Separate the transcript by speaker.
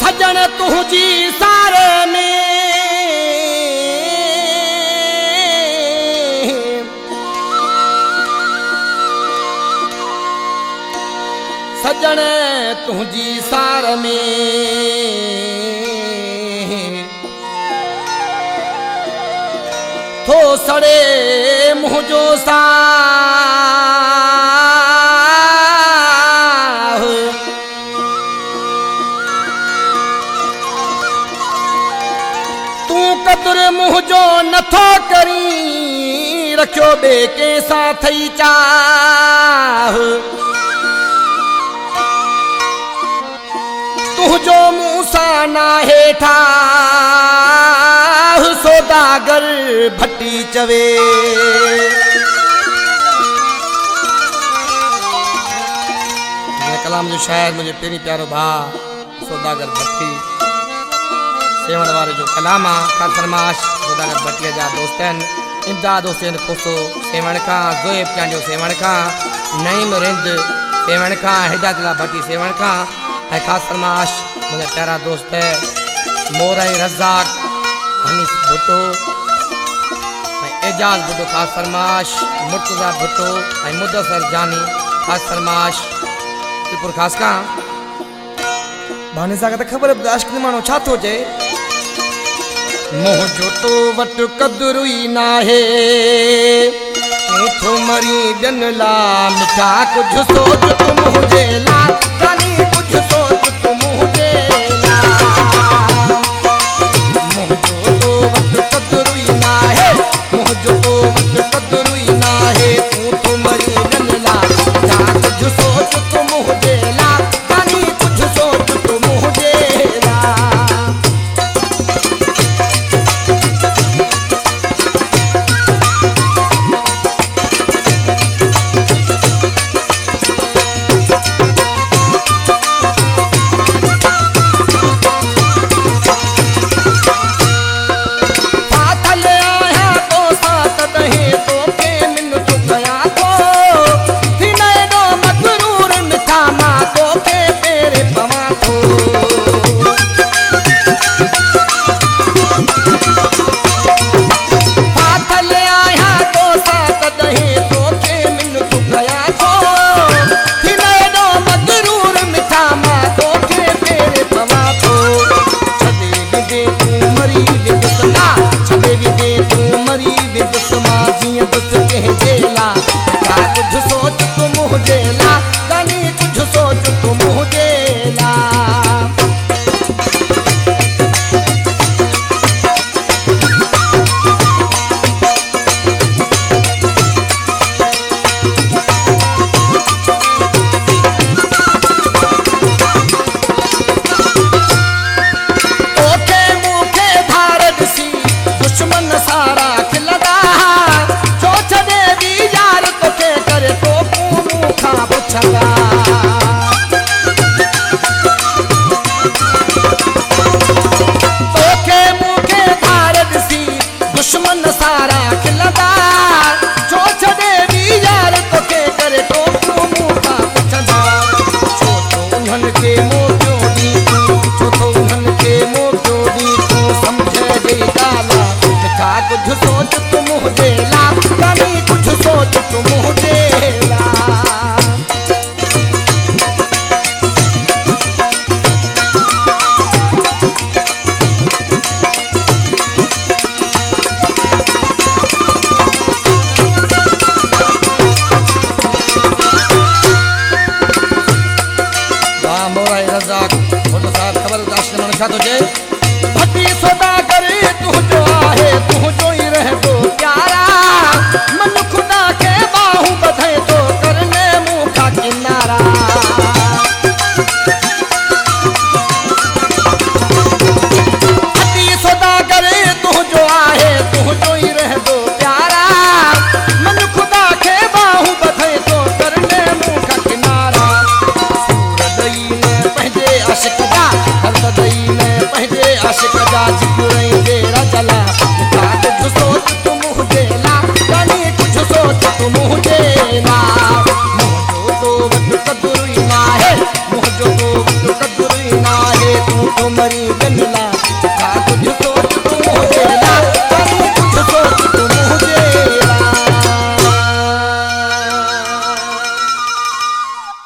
Speaker 1: सजन तुझी सारे में सजन तुझी सार में थो सड़े मुझो सा कदुर मुझो नथो करी रखियो बे के साथ ही चाह तुझो मूसा ना हेठा सौदागर भट्टी चवे कलाम जो शायद मुझे पेरी प्यारो भा सौदागर भट्टी सेवण वारे जो कलाम खास फरमाश सौदागर भट्टीअ जा दोस्तन इमदाद हुसैन खुसो सेवण का ज़ोएब चांडियो सेवण का नईम रिंद सेवण का हिदायतुल्लाह भट्टी सेवण का खास फरमाश मुझे प्यारा दोस्त है मोरई रज़ाक हनीफ भुट्टो एजाज भुट्टो खास फरमाश मुर्तज़ा भुट्टो मुदस्सर जानी खास फरमाश त्रिपुर खास का भाने सां त ख़बर दाश्क मानो छा थो चए मुझो तो वट कदुरुई नाहे थो मरी ॾियन ला मिठा कुछ सोच तू मुझे ला जानी कुछ सोच तू मुझे ला मुझो तो वट कदुरुई नाहे मुझो तो वट कदुरुई नाहे थो मरी ॾियन ला मिठा कुछ सोच तू मुझे ला जानी कुछ सोच तू मुझे ला दुश्मन सारा खिलदा छो छदे दी यार तोखे करे तो मुखा पुछदा छो तो उन्हन के मोटियो दी छो तो उन्हन के मोटियो दी तू समझे दे गाला मिठा कुछ सोच तू मुझे ला जानी कुछ सोच तू मुझे ला भट्टी सौदागर तू जो आहे तू जो ही रह तो प्यारा मन खुदा के बाहू बधे तो करने मुँह का किनारा भट्टी सौदागर तू जो आहे तू जो ही रह तो प्यारा मन खुदा के बाहू बधे तो करने मुँह का किनारा सूर दई ने पहले आशिक जा हर दई ने पहले आशिक जा जिगरई दे राजा
Speaker 2: गनला